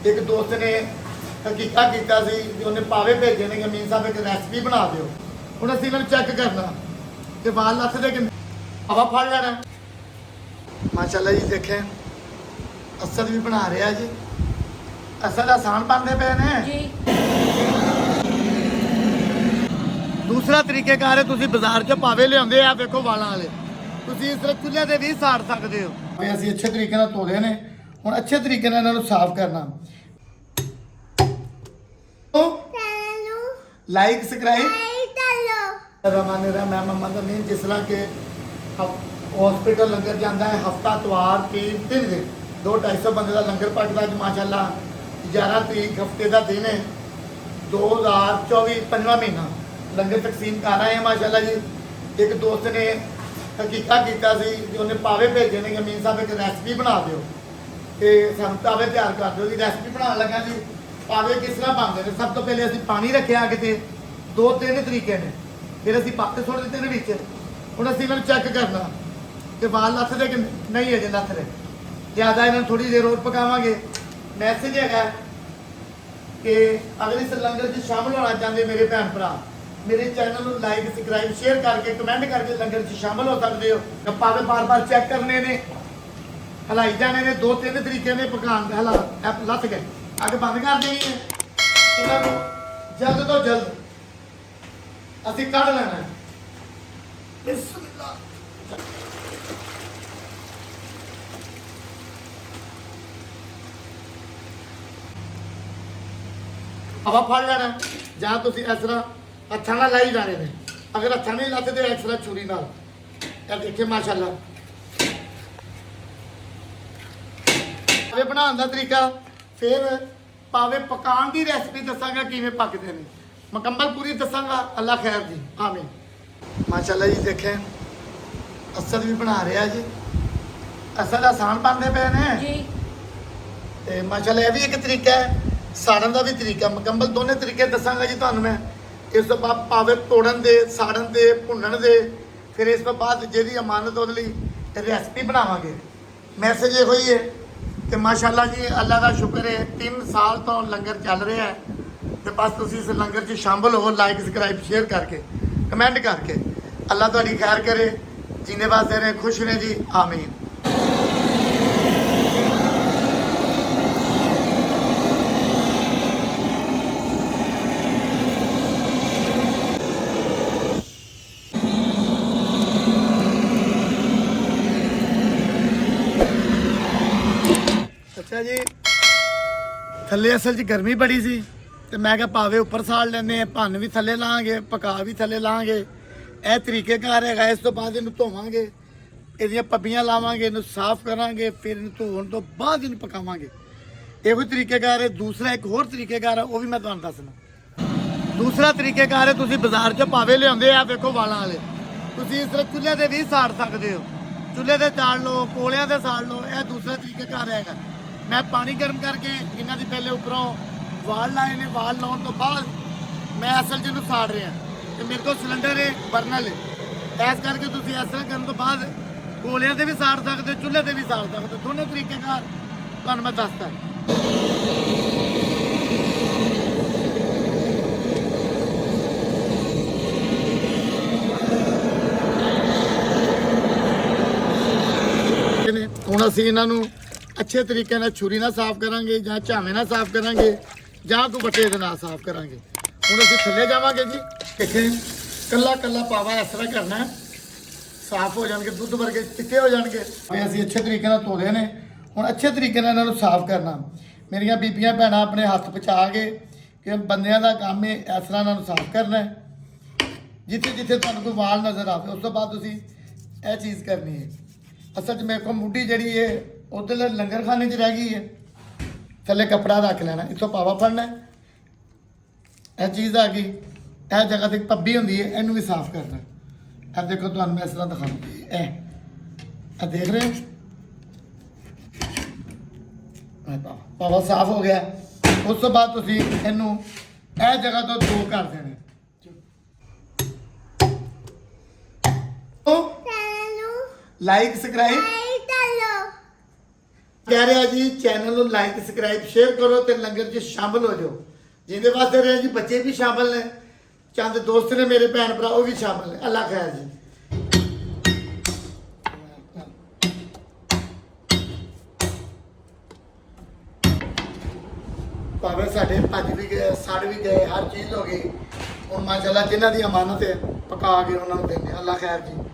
एक दोस्त ने हकीका किया सी कि उन्हें पावे भेजे ने कि मीन साहब एक रेसिपी बना दिओ। हुण असीं इन्हां नूं चैक करना कि वाल लथदे कि हवा फड़ लेना। माशाल्लाह जी देखें असद भी बना रहा जी। असद आसान बनते पे ने जी। दूसरा तरीकेकार है तुसीं बाजार चों पावे लिआउंदे आ वेखो वालां वाले तुसीं इस तरह चुੱਲ੍ਹੇ ते भी साड़ सकदे हो। ਅਸੀਂ अच्छे तरीके नाल ਧੋ ਲਏ ने ਹੁਣ अच्छे तरीके नाल ਇਹਨਾਂ ਨੂੰ साफ करना। लाइक सब्सक्राइब रमाने रहा मैं मम्मा का मेन जिस तरह के हॉस्पिटल लंगर जाता है हफ्ता तवार 3 दिन 200-250 बंदे का लंगर पकता अज माशाल्लाह 11 तरीक हफ्ते का दिन है 2024 5वां महीना लंगर तकसीम कर रहे हैं माशाल्लाह जी। एक दोस्त ने हकीका किया सी कि उन्हें पावे भेजे ने कि मीन साहब एक रेसिपी बना दिओ कि सानूं पावे तैयार कर दिओ। जी रेसिपी बनाने लगा जी। पावे किस तरह बनते हैं सब तो पहले असीं पानी रखिया किते 2-3 तरीके ने फिर असीं पत्ते सुट दिते ने विच। हुण असीं इन्हां नूं चैक करना कि वाल लथदे कि नहीं अजे लथ रहे ज़्यादा इन्हां नूं थोड़ी देर और पकावांगे। मैसेज है कि अगर इस लंगर च शामिल होना चाहते मेरे भैन भरा मेरे चैनल को लाइक सब्सक्राइब शेयर करके कमेंट करके लंगर च शामिल हो सकते हो। पावे बार बार चेक करने ने हलाई जाने ने 2-3 तरीके ने पकाने के हालात लथ गए अग बंद कर देनी है। इन्हों जल्द तो जल्द असी कढ़ लेना है। हवा फड़ लेना जहाँ तुम इस तरह हथा ना लाई जाने ने अगर हथा नहीं लाते तो इस तरह छुरी नाल देखिए माशाल्लाह पावे बनाने का तरीका फिर पावे पकाने की रेसिपी दसांगा किवें पकते हैं मुकम्मल पूरी दसांगा। अल्लाह खैर जी आमीन। माशाल्लाह जी देखें असद भी बना रहा जी। असद आसान बनते पे ने जी। ते माशाल्लाह यह भी एक तरीका है साड़न का भी तरीका मुकम्मल दोनों तरीके दसांगा जी तुहानूं मैं। इस तो बाद पावे तोड़न दे साड़न दे भुनन दे फिर इस तो बाद जिहदी अमानत उहदे लई रेसिपी बनावांगे। मैसेज ये ही है कि माशाल्लाह जी अल्लाह का शुक्र है 3 साल तो लंगर चल रहा है तो बस तुम इस लंगर च शामिल हो लाइक सब्सक्राइब शेयर करके कमेंट करके अल्लाह तुहाडी खैर करे जीने वास्ते रहे खुश रहे जी आमीन। अच्छा जी थले असल च गर्मी बड़ी सी तो मैं क्या पावे उपर साड़ लेने भन भी थले लाँगे पका भी थले लाँगे यह तरीकेकार है। इस तो बाद इन्हूं धोवांगे इहदियां पब्बियां लावांगे इन्हूं साफ करांगे फिर इन्हूं धोण तो बाद इन्हूं पकावांगे। इहो तरीकेकार है। दूसरा एक होर तरीकेकार है वह भी मैं तुहानूं दसना। दूसरा तरीकेकार है तुसीं बाजार चों पावे लिआउंदे आ वेखो वालां वाले तुसीं इस तरह चुੱਲ੍ਹੇ ते भी साड़ सकते हो। चुੱਲ੍ਹੇ ते चाड़ लो कोलियां ते साड़ लो यह दूसरा तरीकेकार है। मैं पानी गर्म करके इन्हों की पहले उपरों वाल लाए ने वाल लाने तो बाद मैं असल जिन्हों साड़ रहा तो मेरे को सिलेंडर है बर्नल है इस करके तुम इस तरह करने तो बाद कोलियां से भी साड़ सकते चुੱਲ੍ਹੇ से भी साड़ सकते दोनों तरीके का तुहानूं मैं दसदा। हुण असीं इन्हां नूं अच्छे तरीके नाल छुरी नाल साफ करांगे जां झावे नाल साफ करांगे जां कोई बट्टे दे नाल साफ करांगे। हुण असीं थल्ले जावांगे जी देखें कल्ला कल्ला पावा इस तरह करना है साफ हो जाएंगे दुध वर्गे चिट्टे हो जाएंगे। असीं अच्छे तरीके नाल धो लए ने हुण अच्छे तरीके नाल इन्हां नूं साफ करना। मेरियां बीबियां भैणां अपने हत्थ बचा के कि बंदियां दा काम है इस तरह इन्हां नूं साफ करना है। जिथे जिथे तुहानूं कोई वाल नज़र आवे उस तो बाद तुसीं यह चीज़ करनी है। असल च मेरे को मुंडी जी है उधर लंगर खाने च रह गई है थले कपड़ा रख लेना इतों पावा फड़ना यह चीज़ आ गई यह जगह से पब्बी होंगी है इनू भी साफ करना। अब देखो तो मैं इस तरह दिखाऊँ ए देख रहे हो पावा साफ हो गया। उस तो बाद तुम इनू यह जगह तो 2 कर देने लाइक सब्सक्राइब ਕਹਿ ਰਿਹਾ ਜੀ ਚੈਨਲ ਨੂੰ ਲਾਈਕ ਸਬਸਕ੍ਰਾਈਬ ਸ਼ੇਅਰ ਕਰੋ ਤੇ ਲੰਗਰ 'ਚ ਸ਼ਾਮਲ ਹੋ ਜਾਓ। ਜਿਹਦੇ ਵਾਸਤੇ ਰਹੇ ਜੀ ਬੱਚੇ ਵੀ ਸ਼ਾਮਲ ਨੇ, ਚੰਦ ਦੋਸਤ ਨੇ ਮੇਰੇ ਭੈਣ ਭਰਾ ਉਹ ਵੀ ਸ਼ਾਮਲ ਨੇ। ਅੱਲਾ ਖੈਰ ਜੀ। ਭਾਵੇਂ ਸਾਡੇ ਭੱਜ ਵੀ ਗਏ, ਸੜ ਵੀ ਗਏ, ਹਰ ਚੀਜ਼ ਹੋ ਗਈ, ਹੁਣ ਮਾਸ਼ਾਅੱਲਾ ਜਿਨ੍ਹਾਂ ਦੀ ਅਮਾਨਤ ਹੈ ਪਕਾ ਕੇ ਉਹਨਾਂ ਨੂੰ ਦਿੰਦੇ। ਅੱਲਾ ਖੈਰ ਜੀ।